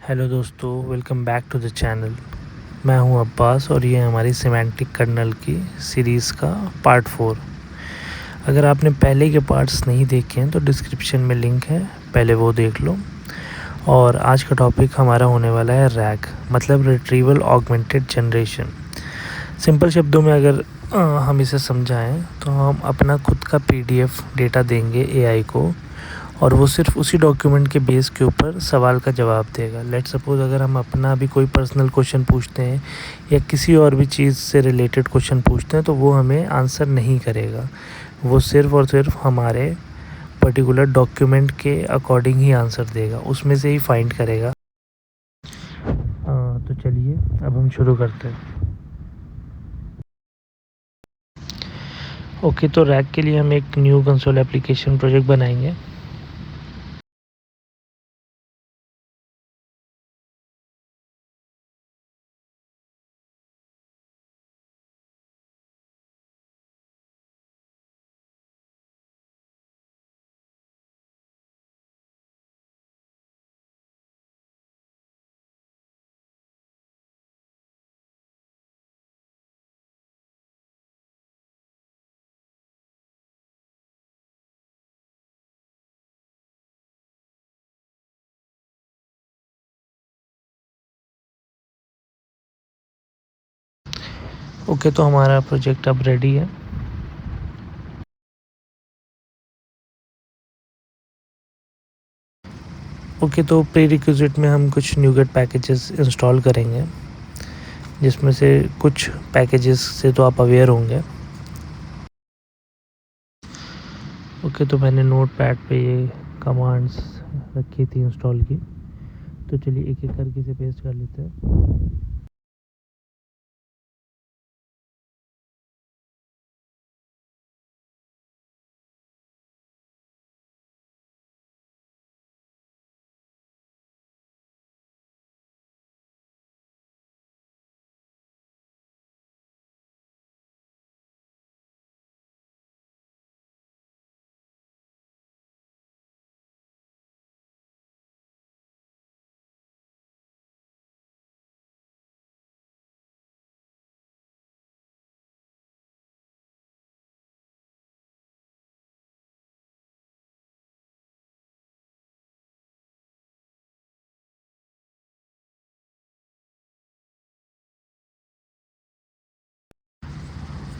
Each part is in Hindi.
हेलो दोस्तों, welcome back to the channel. मैं हूं अब्बास और ये हमारी सिमेंटिक कर्नल की सीरीज़ का पार्ट 4। अगर आपने पहले के पार्ट्स नहीं देखे हैं तो डिस्क्रिप्शन में लिंक है, पहले वो देख लो। और आज का टॉपिक हमारा होने वाला है रैग, मतलब रिट्रीवल ऑगमेंटेड जनरेशन। सिंपल शब्दों में अगर हम इसे समझाएं तो हम अपना खुद का पीडीएफ डेटा देंगे एआई को और वो सिर्फ उसी डॉक्यूमेंट के बेस के ऊपर सवाल का जवाब देगा। लेट्स सपोज़ अगर हम अपना भी कोई पर्सनल क्वेश्चन पूछते हैं या किसी और भी चीज़ से रिलेटेड क्वेश्चन पूछते हैं तो वो हमें आंसर नहीं करेगा, वो सिर्फ़ और सिर्फ हमारे पर्टिकुलर डॉक्यूमेंट के अकॉर्डिंग ही आंसर देगा, उसमें से ही फाइंड करेगा। तो चलिए अब हम शुरू करते हैं। ओके, तो रैग के लिए हम एक न्यू कंसोल एप्लीकेशन प्रोजेक्ट बनाएंगे। ओके, तो हमारा प्रोजेक्ट अब रेडी है। ओके, तो प्री रिक्विजिट में हम कुछ न्यूगेट पैकेजेस इंस्टॉल करेंगे, जिसमें से कुछ पैकेजेस से तो आप अवेयर होंगे। ओके, तो मैंने नोट पैड पे ये कमांड्स रखी थी इंस्टॉल की, तो चलिए एक एक करके इसे पेस्ट कर लेते हैं।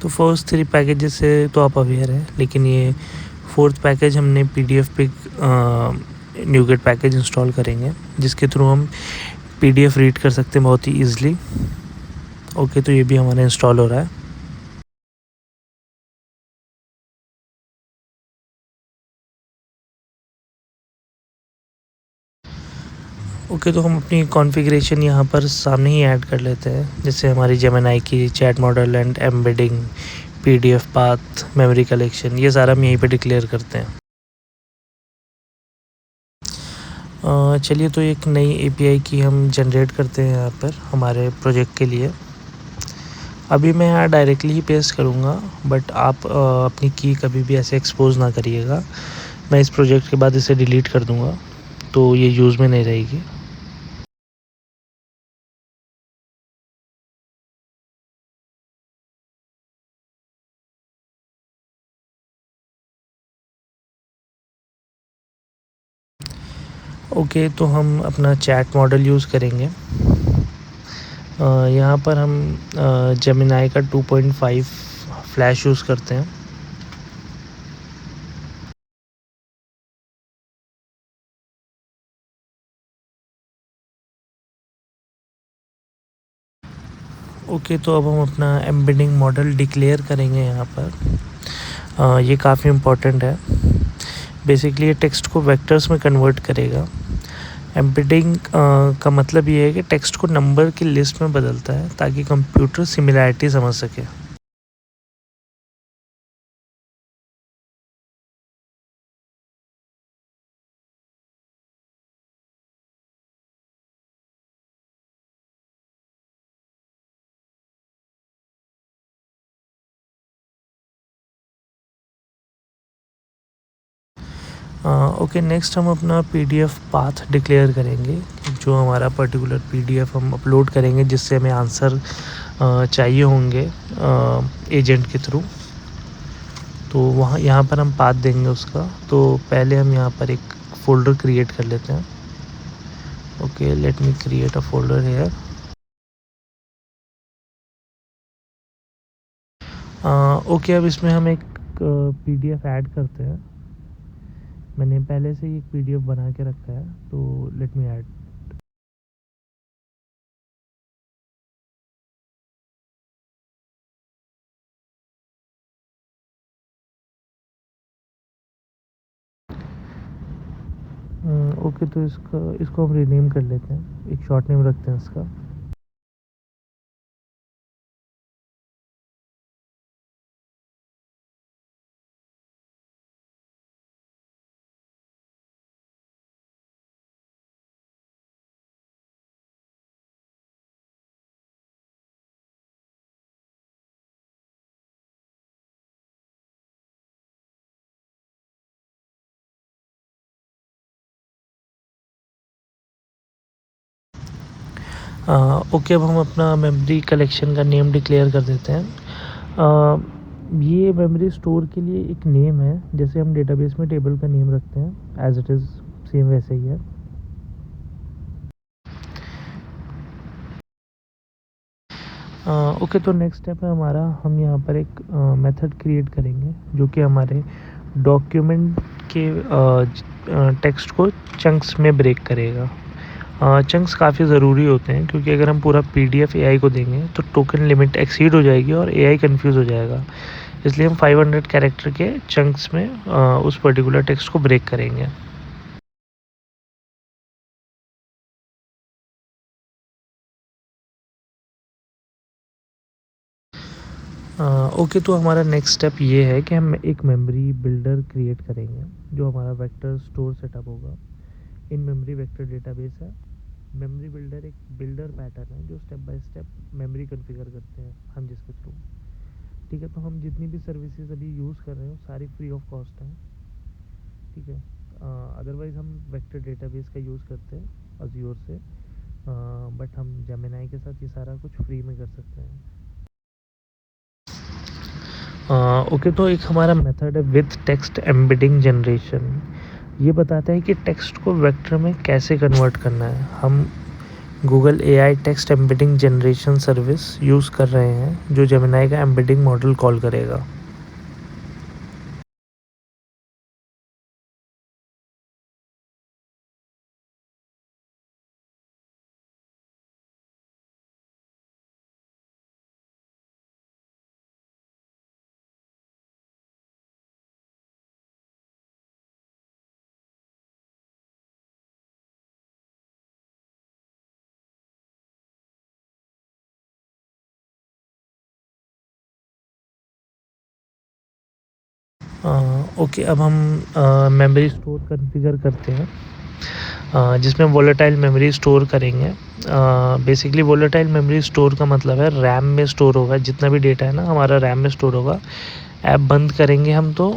तो फर्स्ट 3 पैकेजेस से तो आप अवेयर हैं, लेकिन ये फोर्थ पैकेज हमने पीडीएफ पे न्यूगेट पैकेज इंस्टॉल करेंगे, जिसके थ्रू हम पीडीएफ रीड कर सकते हैं बहुत ही ईजिली। ओके, तो ये भी हमारा इंस्टॉल हो रहा है। ओके, तो हम अपनी कॉन्फ़िगरेशन यहाँ पर सामने ही ऐड कर लेते हैं, जैसे हमारी जेमिनी की chat model and embedding, PDF path, memory collection, ये सारा हम यहीं पे डिक्लेयर करते हैं। चलिए, तो एक नई एपीआई की हम जनरेट करते हैं यहाँ पर हमारे प्रोजेक्ट के लिए। अभी मैं यहाँ डायरेक्टली ही पेस्ट करूँगा, बट आप अपनी की कभी भी ऐसे एक्सपोज ना करिएगा। मैं इस प्रोजेक्ट के बाद इसे डिलीट कर दूँगा, तो ये यूज़ में नहीं रहेगी। ओके, तो हम अपना चैट मॉडल यूज़ करेंगे। यहाँ पर हम जेमिनी का 2.5 फ्लैश यूज़ करते हैं। ओके, तो अब हम अपना एम्बेडिंग मॉडल डिक्लेयर करेंगे यहाँ पर। ये काफ़ी इम्पोर्टेंट है। बेसिकली ये टेक्स्ट को वेक्टर्स में कन्वर्ट करेगा। एम्बेडिंग का मतलब ये है कि टेक्स्ट को नंबर की लिस्ट में बदलता है ताकि कंप्यूटर सिमिलैरिटी समझ सके। ओके, नेक्स्ट हम अपना पीडीएफ पाथ डिक्लेयर करेंगे, जो हमारा पर्टिकुलर पीडीएफ हम अपलोड करेंगे जिससे हमें आंसर चाहिए होंगे एजेंट के थ्रू, तो वहाँ यहाँ पर हम पाथ देंगे उसका। तो पहले हम यहाँ पर एक फ़ोल्डर क्रिएट कर लेते हैं। Okay, let me create a folder here. Okay, अब इसमें हम एक पीडीएफ ऐड करते हैं। मैंने पहले से ही एक पीडीएफ बना के रखा है, तो लेट मी ऐड। ओके, तो इसको हम रीनेम कर लेते हैं, एक शॉर्ट नेम रखते हैं इसका। ओके, अब हम अपना मेमोरी कलेक्शन का नेम डिक्लेयर कर देते हैं। ये मेमोरी स्टोर के लिए एक नेम है, जैसे हम डेटाबेस में टेबल का नेम रखते हैं, एज इट इज़ सेम वैसे ही है। ओके, तो नेक्स्ट स्टेप है हमारा, हम यहाँ पर एक मेथड क्रिएट करेंगे जो कि हमारे डॉक्यूमेंट के टेक्स्ट को चंक्स में ब्रेक करेगा। चंक्स काफ़ी ज़रूरी होते हैं, क्योंकि अगर हम पूरा पीडीएफ एआई को देंगे तो टोकन लिमिट एक्सीड हो जाएगी और एआई कंफ्यूज हो जाएगा। इसलिए हम 500 कैरेक्टर के चंक्स में उस पर्टिकुलर टेक्स्ट को ब्रेक करेंगे। ओके, तो हमारा नेक्स्ट स्टेप ये है कि हम एक मेमोरी बिल्डर क्रिएट करेंगे जो हमारा वेक्टर स्टोर सेटअप होगा। इन मेमोरी वेक्टर डेटाबेस है। मेमोरी बिल्डर एक बिल्डर पैटर्न है जो step by step memory configure करते हैं हम जिसके थ्रू। ठीक है, तो हम जितनी भी सर्विसेज अभी यूज़ कर रहे हैं सारी फ्री ऑफ कॉस्ट हैं। ठीक है, अदरवाइज़ हम वेक्टर डेटाबेस का यूज़ करते हैं अज्योर से, बट हम जेमिनी के साथ ये सारा कुछ फ्री में कर सकते हैं। ओके, तो एक हमारा मेथड है विथ टेक्स्ट एम्बेडिंग जनरेशन। ये बताता है कि टेक्स्ट को वेक्टर में कैसे कन्वर्ट करना है। हम Google AI text embedding generation service use कर रहे हैं जो जेमिनी का एम्बेडिंग मॉडल कॉल करेगा। ओके, अब हम मेमोरी स्टोर कॉन्फ़िगर करते हैं, जिसमें वोलेटाइल मेमोरी स्टोर करेंगे। बेसिकली वोलेटाइल मेमोरी स्टोर का मतलब है रैम में स्टोर होगा, जितना भी डेटा है ना हमारा रैम में स्टोर होगा। ऐप बंद करेंगे हम तो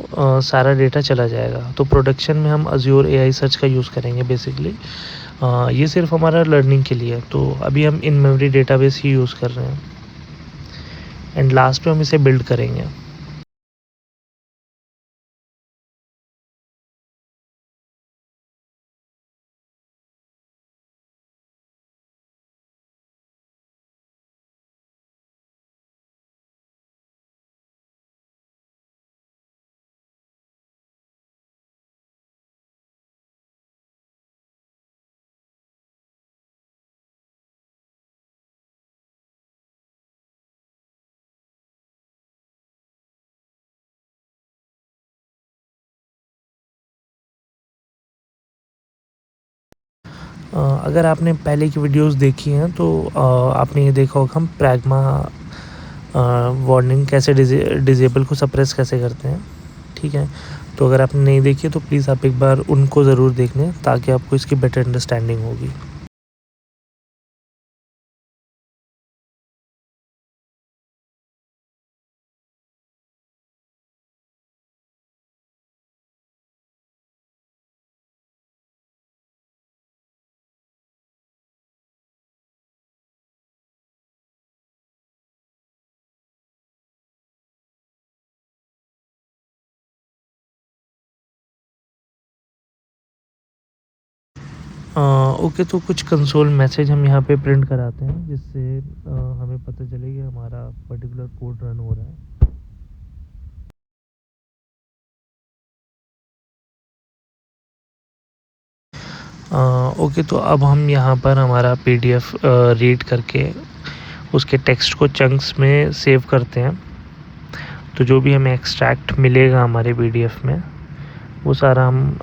सारा डेटा चला जाएगा। तो प्रोडक्शन में हम अज्योर एआई सर्च का यूज़ करेंगे बेसिकली। ये सिर्फ हमारा लर्निंग के लिए है, तो अभी हम in memory database he use कर रहे हैं एंड लास्ट में हम इसे बिल्ड करेंगे। अगर आपने पहले की वीडियोस देखी हैं तो आपने ये देखा होगा हम प्रैग्मा वार्निंग कैसे डिजेबल को सप्रेस कैसे करते हैं। ठीक है, तो अगर आपने नहीं देखी है तो प्लीज़ आप एक बार उनको ज़रूर देख लें ताकि आपको इसकी बेटर अंडरस्टैंडिंग होगी। ओके, तो कुछ कंसोल मैसेज हम यहाँ पे प्रिंट कराते हैं, जिससे हमें पता चले कि हमारा पर्टिकुलर कोड रन हो रहा है। ओके, तो अब हम यहाँ पर हमारा पीडीएफ रीड करके उसके टेक्स्ट को चंक्स में सेव करते हैं। तो जो भी हमें एक्सट्रैक्ट मिलेगा हमारे पीडीएफ में, वो सारा हम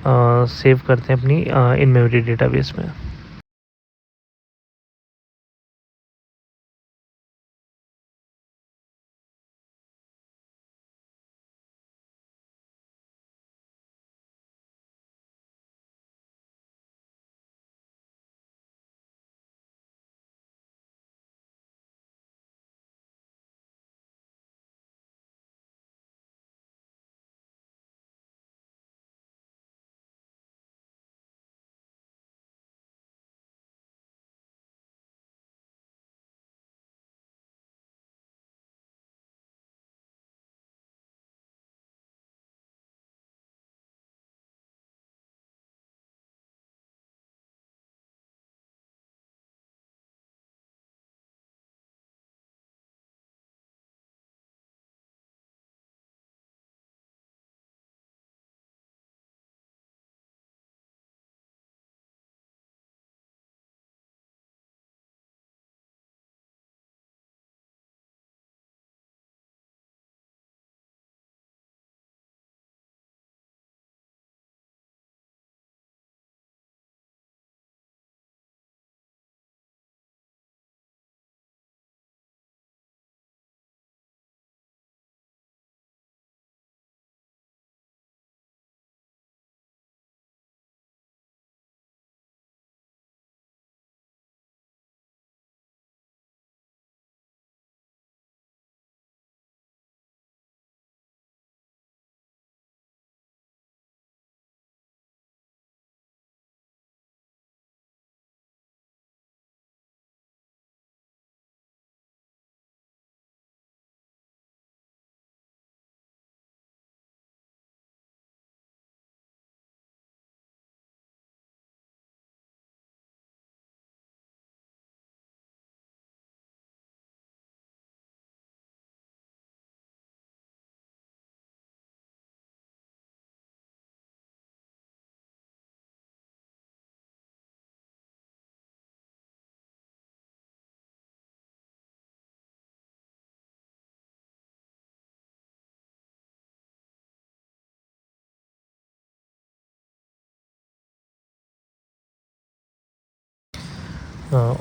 सेव करते हैं अपनी इन मेमोरी डेटाबेस में।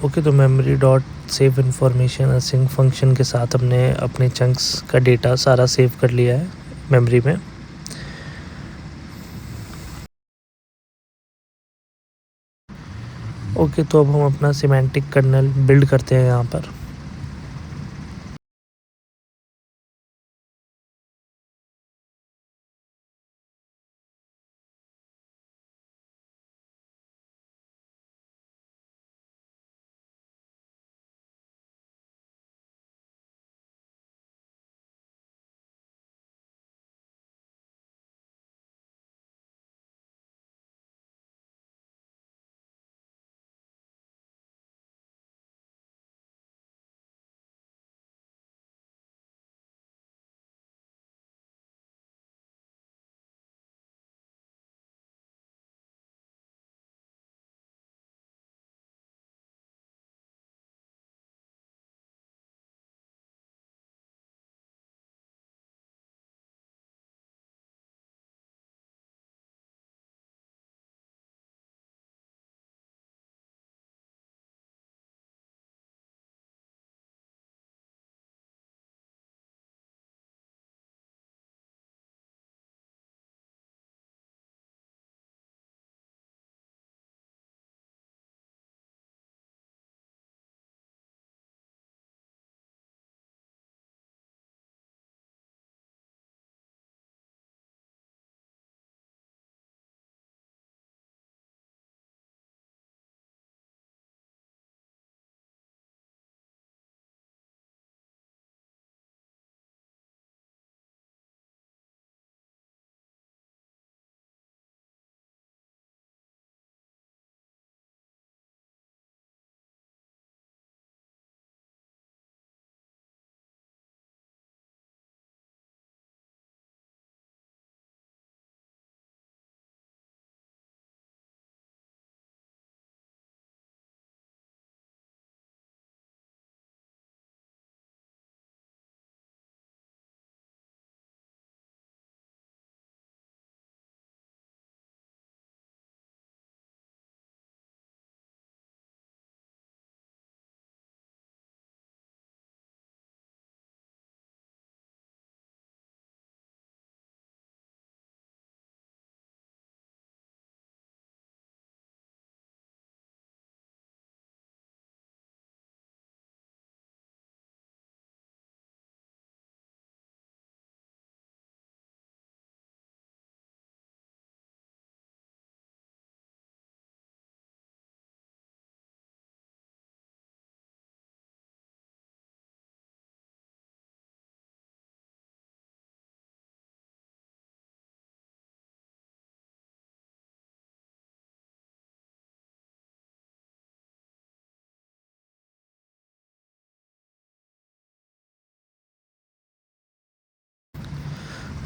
ओके, तो memory dot save information async function के साथ हमने अपने चंक्स का डेटा सारा सेव कर लिया है मेमोरी में। ओके, तो अब हम अपना सिमेंटिक कर्नल बिल्ड करते हैं यहाँ पर।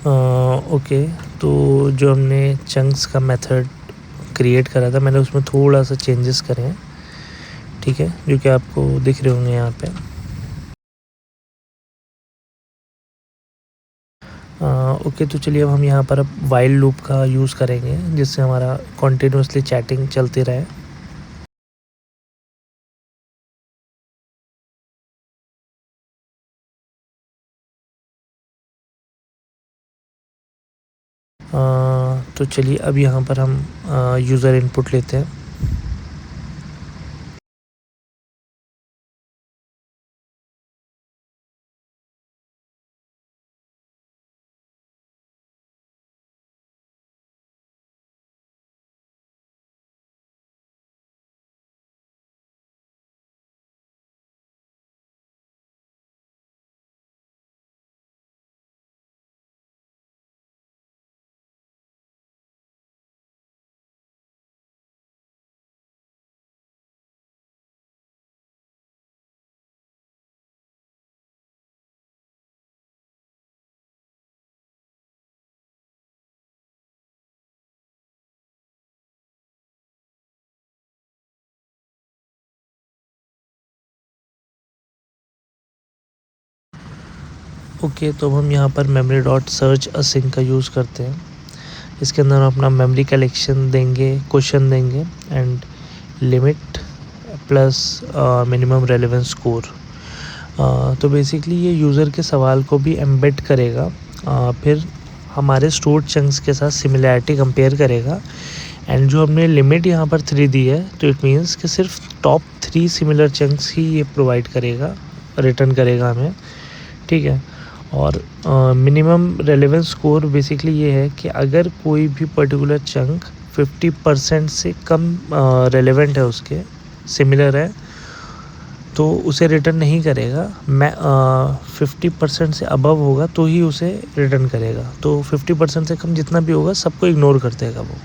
ओके, तो जो हमने चंक्स का मेथड क्रिएट करा था, मैंने उसमें थोड़ा सा चेंजेस करे हैं, ठीक है, जो कि आपको दिख रहे होंगे यहाँ पे। ओके, तो चलिए अब हम यहाँ पर अब वाइल लूप का यूज़ करेंगे, जिससे हमारा कॉन्टिन्यूसली चैटिंग चलती रहे। तो चलिए अब यहाँ पर हम यूज़र इनपुट लेते हैं। ओके, तो अब हम यहाँ पर मेमोरी डॉट सर्च असिंक का यूज़ करते हैं। इसके अंदर हम अपना मेमोरी कलेक्शन देंगे, क्वेश्चन देंगे and limit plus minimum relevance score. तो बेसिकली ये यूज़र के सवाल को भी एम्बेड करेगा, फिर हमारे स्टोर्ड चंक्स के साथ सिमिलैरिटी कंपेयर करेगा एंड जो हमने लिमिट यहाँ पर 3 दी है, तो इट मीन्स कि सिर्फ टॉप 3 सिमिलर चंक्स ही ये प्रोवाइड करेगा, रिटर्न करेगा हमें, ठीक है। और मिनिमम रेलेवेंस स्कोर बेसिकली ये है कि अगर कोई भी पर्टिकुलर चंक 50% से कम रेलेवेंट है, उसके सिमिलर है, तो उसे रिटर्न नहीं करेगा। मैं 50% से अबव होगा तो ही उसे रिटर्न करेगा, तो 50% से कम जितना भी होगा सबको इग्नोर कर देगा वो।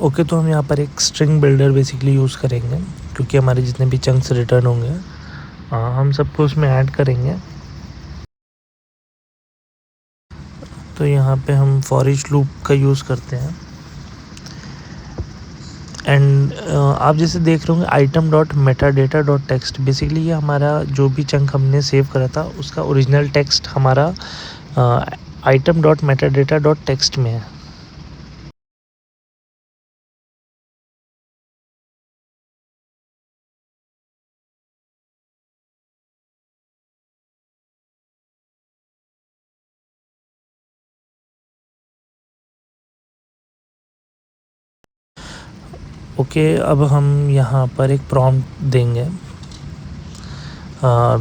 ओके, तो हम यहाँ पर एक स्ट्रिंग बिल्डर बेसिकली यूज़ करेंगे, क्योंकि हमारे जितने भी चंक्स रिटर्न होंगे हम सबको उसमें ऐड करेंगे। तो यहाँ पे हम फॉर ईच लूप का यूज़ करते हैं एंड आप जैसे देख रहे होंगे item dot Meta data dot text, basically ये हमारा जो भी चंक हमने सेव करा था उसका ओरिजिनल टेक्स्ट हमारा item dot Meta data dot text में है। ओके, अब हम यहाँ पर एक प्रॉम्प्ट देंगे।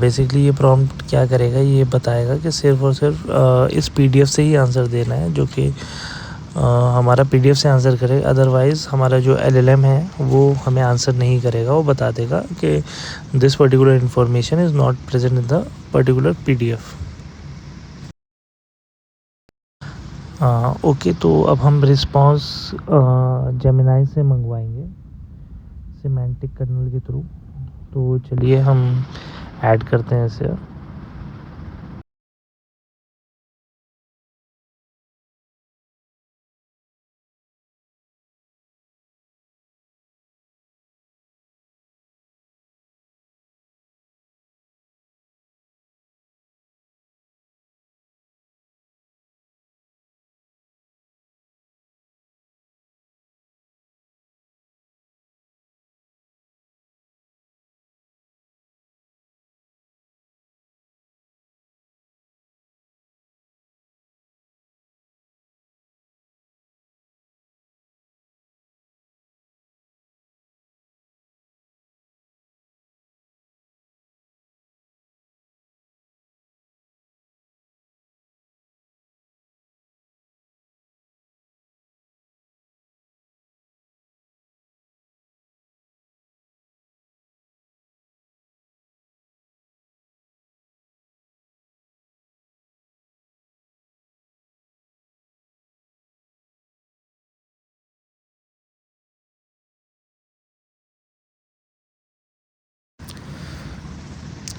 बेसिकली ये प्रॉम्प्ट क्या करेगा, ये बताएगा कि सिर्फ और सिर्फ इस पीडीएफ से ही आंसर देना है, जो कि हमारा पीडीएफ से आंसर करे, अदरवाइज़ हमारा जो एलएलएम है वो हमें आंसर नहीं करेगा। वो बता देगा कि this particular information is not present in the particular PDF. Okay, तो अब हम रिस्पॉन्स जेमिनाई से मंगवाएंगे सिमेंटिक कर्नल के थ्रू। तो चलिए हम ऐड करते हैं इसे।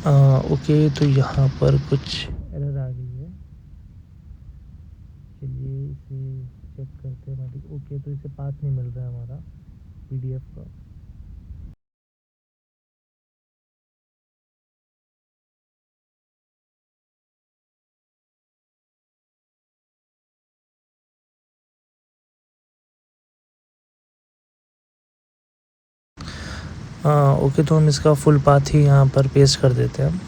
ओके, तो यहाँ पर कुछ एरर आ गई है। चलिए इसे चेक करते हैं। ओके, तो इसे पाथ नहीं मिल रहा है हमारा पीडीएफ का। ओके, तो हम इसका फुल पाथ ही यहाँ पर पेस्ट कर देते हैं।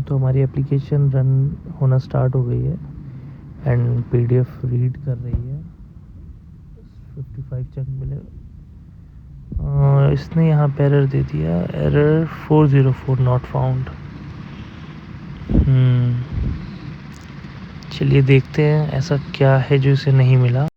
तो हमारी एप्लीकेशन रन होना स्टार्ट हो गई है एंड पीडीएफ रीड कर रही है। 55 चंक मिले। इसने यहाँ पे एरर दे दिया, एरर 404 नॉट फाउंड। चलिए देखते हैं ऐसा क्या है जो इसे नहीं मिला।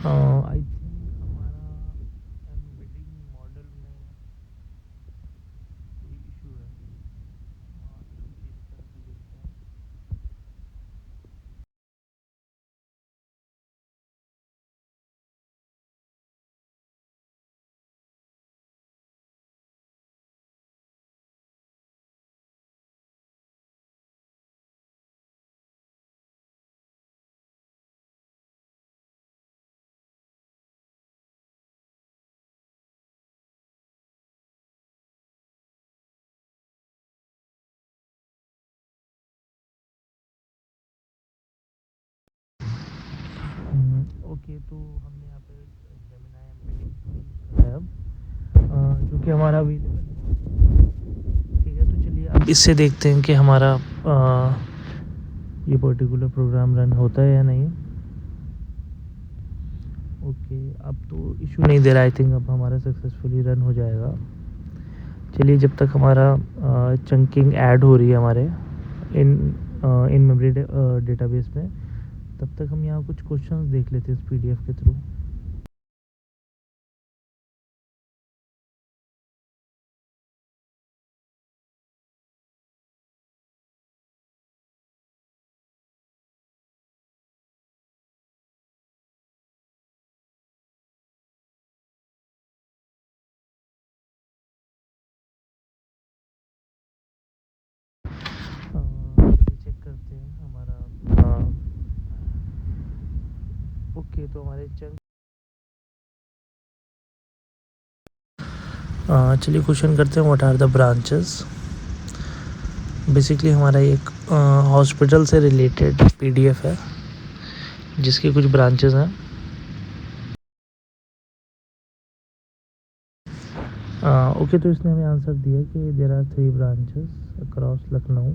आई थिंक हमारा एम्बेडिंग मॉडल में कोई इशू है। चलिए इस तरह से देखते हैं। ओके, तो हमने यहाँ पे जेमिनी एम्बेडिंग है अब, जो कि हमारा अवेलेबल है। ठीक है, तो चलिए अब इससे देखते हैं कि हमारा ये पर्टिकुलर प्रोग्राम रन होता है या नहीं। ओके, अब तो इशू नहीं दे रहा। आई थिंक अब हमारा सक्सेसफुली रन हो जाएगा। चलिए जब तक हमारा चंकिंग ऐड हो रही है हमारे इन इन मेमोरी डेटाबेस में, तब तक हम यहाँ कुछ क्वेश्चंस देख लेते हैं इस पीडीएफ के थ्रू। चलिए चेक करते हैं हमारा। ओके, तो हमारे चंक। चलिए क्वेश्चन करते हैं, what are the branches. Basically हमारा एक हॉस्पिटल से रिलेटेड पीडीएफ है जिसके कुछ ब्रांचेस हैं। ओके, तो इसने हमें आंसर दिया कि there are 3 branches across Lucknow.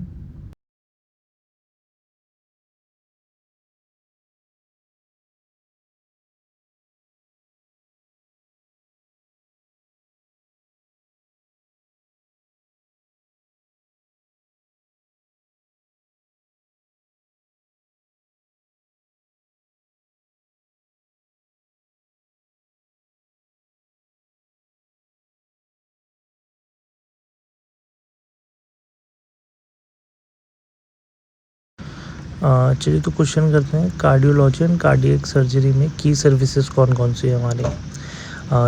चलिए तो क्वेश्चन करते हैं, कार्डियोलॉजी एंड कार्डियक सर्जरी में की सर्विसेज कौन कौन सी है हमारे।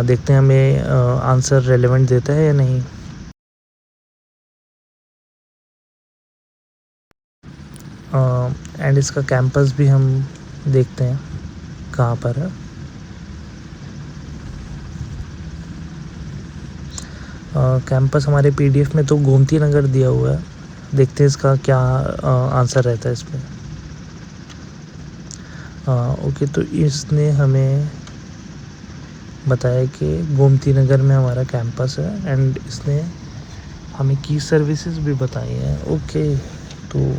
देखते हैं हमें आंसर रेलेवेंट देता है या नहीं। एंड इसका कैंपस भी हम देखते हैं कहाँ पर है। कैंपस हमारे पीडीएफ में तो गोमती नगर दिया हुआ है, देखते हैं इसका क्या आंसर रहता है इसमें। ओके, तो इसने हमें बताया कि गोमती नगर में हमारा कैंपस है एंड इसने हमें की सर्विसेज भी बताई हैं। ओके, तो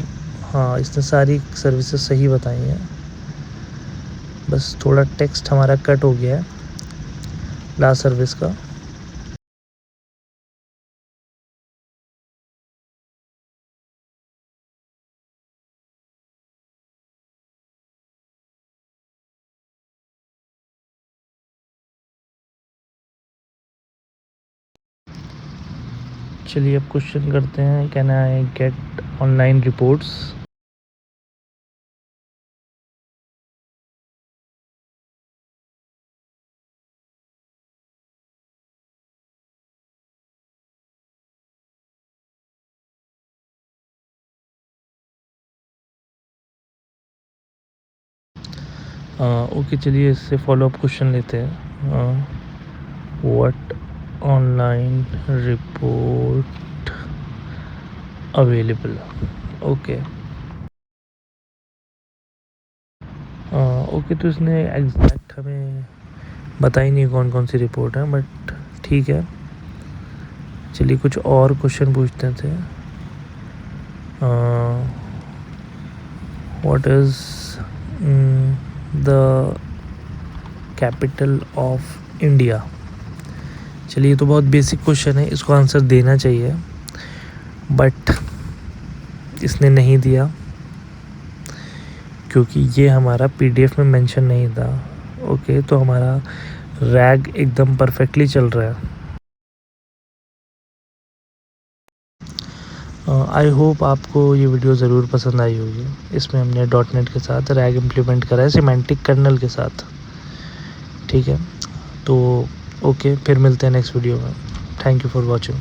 हाँ, इसने सारी सर्विसेज सही बताई हैं, बस थोड़ा टेक्स्ट हमारा कट हो गया है लास्ट सर्विस का। चलिए अब क्वेश्चन करते हैं, can I get online reports. Okay, चलिए इससे फॉलोअप क्वेश्चन लेते हैं। What online report available. Okay, okay, तो इसने एग्जैक्ट हमें बताई नहीं कौन कौन सी रिपोर्ट है, बट ठीक है। चलिए कुछ और क्वेश्चन पूछते थे। What is the capital of India. चलिए ये तो बहुत बेसिक क्वेश्चन है, इसको आंसर देना चाहिए, बट इसने नहीं दिया क्योंकि ये हमारा पीडीएफ में मेंशन नहीं था। ओके, तो हमारा रैग एकदम परफेक्टली चल रहा है। आई होप आपको ये वीडियो ज़रूर पसंद आई होगी। इसमें हमने .NET के साथ रैग इम्प्लीमेंट करा है सिमेंटिक कर्नल के साथ। ठीक है, तो ओके, फिर मिलते हैं नेक्स्ट वीडियो में। Thank you for watching.